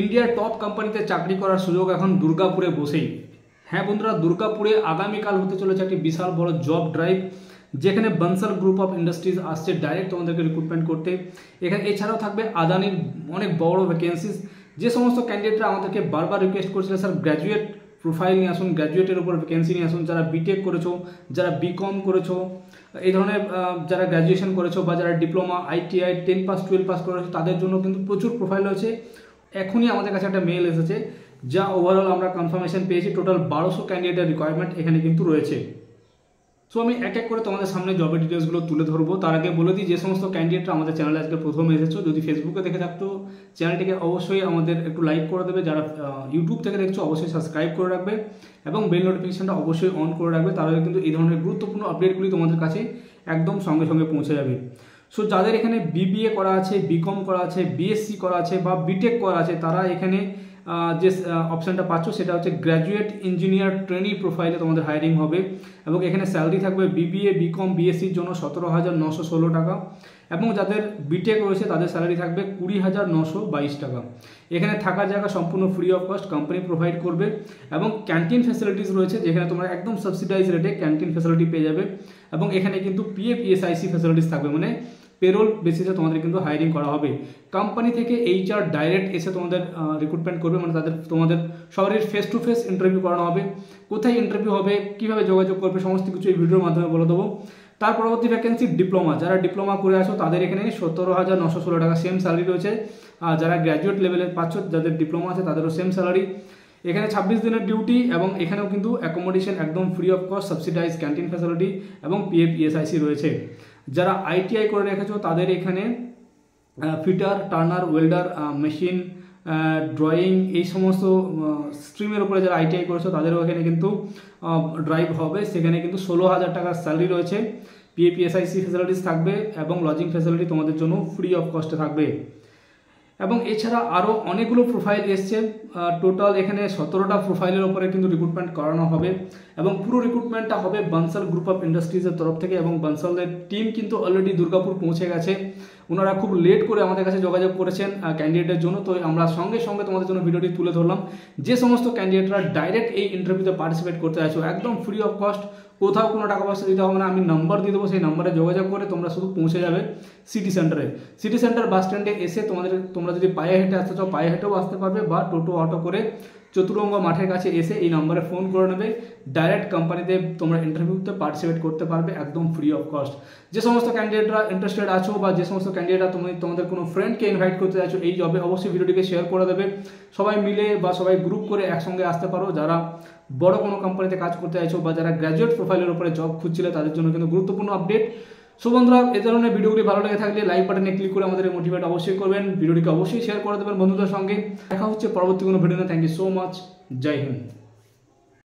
ইন্ডিয়ার টপ কোম্পানিতে চাকরি করার সুযোগ এখন দুর্গাপুরে বসেই। হ্যাঁ বন্ধুরা, দুর্গাপুরে আগামীকাল হতে চলেছে একটি বিশাল বড় জব ড্রাইভ, যেখানে বনসাল গ্রুপ অফ ইন্ডাস্ট্রিজ আসছে ডাইরেক্ট তোমাদেরকে রিক্রুটমেন্ট করতে। এখানে এছাড়াও থাকবে আদানির অনেক বড় ভ্যাকেন্সিস। যে সমস্ত ক্যান্ডিডেটরা আমাদেরকে বারবার রিকোয়েস্ট করেছিল স্যার গ্র্যাজুয়েট প্রোফাইল নিয়ে আসুন, গ্র্যাজুয়েটের উপর ভ্যাকেন্সি নিয়ে আসুন, যারা বিটেক করেছো, যারা বিকম করেছো, এই ধরনের যারা গ্র্যাজুয়েশন করেছো বা যারা ডিপ্লোমা, আইটিআই, 10 পাস 12 পাস করেছো, তাদের জন্য কিন্তু প্রচুর প্রোফাইল রয়েছে। এখনই আমাদের কাছে একটা মেল এসেছে, যা ওভারঅল আমরা কনফার্মেশন পেয়েছি। টোটাল 1200 ক্যান্ডিডেটের রিকোয়ারমেন্ট এখানে কিন্তু রয়েছে। সো আমি এক এক করে তোমাদের সামনে জবের ডিটেলসগুলো তুলে ধরবো। তার আগে বলে দিই, যে সমস্ত ক্যান্ডিডেটরা আমাদের চ্যানেলে আজকে প্রথম এসেছো, যদি ফেসবুকে দেখে থাকতো চ্যানেলটিকে অবশ্যই আমাদের একটু লাইক করে দেবে। যারা ইউটিউব থেকে দেখছো অবশ্যই সাবস্ক্রাইব করে রাখবে এবং বেল নোটিফিকেশনটা অবশ্যই অন করে রাখবে। তাহলে কিন্তু এই ধরনের গুরুত্বপূর্ণ আপডেটগুলি তোমাদের কাছে একদম সঙ্গে সঙ্গে পৌঁছে যাবে। সো যাদের এখানে বিবিএ করা আছে, বিকম করা আছে, বিএসসি করা আছে বা বিটেক করা আছে, তারা এখানে যে অপশানটা পাচ্ছ সেটা হচ্ছে গ্র্যাজুয়েট ইঞ্জিনিয়ার ট্রেনি প্রোফাইলে তোমাদের হায়ারিং হবে এবং এখানে স্যালারি থাকবে বিবিএ, বিকম, বিএসসির জন্য 17,916 টাকা এবং যাদের বিটেক রয়েছে তাদের স্যালারি থাকবে 20,922 টাকা। এখানে থাকার জায়গা সম্পূর্ণ free of cost company provide করবে এবং ক্যান্টিন ফ্যাসিলিটিস রয়েছে, যেখানে তোমরা একদম সাবসিডাইজ রেটে ক্যান্টিন ফ্যাসিলিটি পেয়ে যাবে এবং এখানে কিন্তু পিএফ, ইএসআইসি ফ্যাসিলিটিস থাকবে, মানে পেরোল বেসিসে তোমাদের কিন্তু হায়ারিং করা হবে। কোম্পানি থেকে এইচআর ডাইরেক্ট এসে তোমাদের রিক্রুটমেন্ট করবে, মানে তোমাদের সবারই ফেস টু ফেস ইন্টারভিউ করানো হবে। কোথায় ইন্টারভিউ হবে, কীভাবে যোগাযোগ করবে, সমস্ত কিছু এই ভিডিওর মাধ্যমে বলে দেবো। তার পরবর্তী ভ্যাকেন্সি ডিপ্লোমা, যারা ডিপ্লোমা করে আসো তাদের এখানে 17,916 টাকা সেম স্যালারি রয়েছে। যারা গ্র্যাজুয়েট লেভেলে পাচ্ছ, যাদের ডিপ্লোমা আছে তাদেরও সেম স্যালারি। এখানে 26 দিনের ডিউটি এবং এখানেও কিন্তু অ্যাকোমোডেশন একদম free of cost, subsidise canteen facility এবং পিএফ, ইএসআইসি রয়েছে। যারা আইটিআই করে রেখেছো তাদের এখানে fitter, turner, welder, machine, drawing, এই সমস্ত স্ট্রিমের উপরে যারা আইটিআই করেছো তাদেরও এখানে কিন্তু ড্রাইভ হবে। সেখানে কিন্তু 16,000 টাকার স্যালারি রয়েছে, পিএফ, ইএসআইসি ফ্যাসিলিটিস থাকবে এবং লজিং ফ্যাসিলিটি তোমাদের জন্য ফ্রি অফ কস্টে থাকবে। এবং এছাড়া আরও অনেকগুলো প্রোফাইল এসছে। টোটাল এখানে 17টা প্রোফাইলের ওপরে কিন্তু রিক্রুটমেন্ট করানো হবে এবং পুরো রিক্রুটমেন্টটা হবে বনসাল গ্রুপ অফ ইন্ডাস্ট্রিজের তরফ থেকে এবং বনসালের টিম কিন্তু অলরেডি দুর্গাপুর পৌঁছে গেছে। ওনারা খুব লেট করে আমাদের কাছে যোগাযোগ করেছেন ক্যান্ডিডেটের জন্য, তো আমরা সঙ্গে সঙ্গে তোমাদের জন্য ভিডিওটি তুলে ধরলাম। যে সমস্ত ক্যান্ডিডেটরা ডাইরেক্ট এই ইন্টারভিউতে পার্টিসিপেট করতে চাইছো, একদম ফ্রি অফ কস্ট, কোথাও কোনো টাকা পয়সা দিতে হবে না। আমি নাম্বার দিয়ে দেবো, সেই নাম্বারে যোগাযোগ করে তোমরা শুধু পৌঁছে যাবে সিটি সেন্টারে। সিটি সেন্টার বাস স্ট্যান্ডে এসে তোমরা যদি পায়ে হেঁটে আসতে চাও পায়ে হেঁটেও আসতে পারবে বা টোটো অটো করে চতুরঙ্গ মাঠের কাছে এসে এই নাম্বারে ফোন করে নেবে। ডাইরেক্ট কোম্পানিতে তোমরা ইন্টারভিউতে পার্টিসিপেট করতে পারবে একদম ফ্রি অফ কস্ট। যে সমস্ত ক্যান্ডিডেটরা ইন্টারেস্টেড আছো বা যে সমস্ত ক্যান্ডিডেটরা তোমাদের কোনো ফ্রেন্ডকে ইনভাইট করতে চাইছো এই জবে, অবশ্যই ভিডিওটিকে শেয়ার করে দেবে। সবাই মিলে বা সবাই গ্রুপ করে একসঙ্গে আসতে পারো। যারা বড় কোনো কোম্পানিতে কাজ করতে চাইছো বা যারা গ্র্যাজুয়েট প্রোফাইলের উপরে জব খুঁজছিলে তাদের জন্য কিন্তু গুরুত্বপূর্ণ আপডেট। সো বন্ধুরা, এই ধরনের ভিডিওগুলি ভালো লেগে থাকলে লাইক বাটনে ক্লিক করে আমাদের মোটিভেট অবশ্যই করবেন। ভিডিওটিকে অবশ্যই শেয়ার করে দেবেন বন্ধুদের সঙ্গে। দেখা হচ্ছে পরবর্তী কোনো ভিডিওতে। Thank you so much. জয় হিন্দ।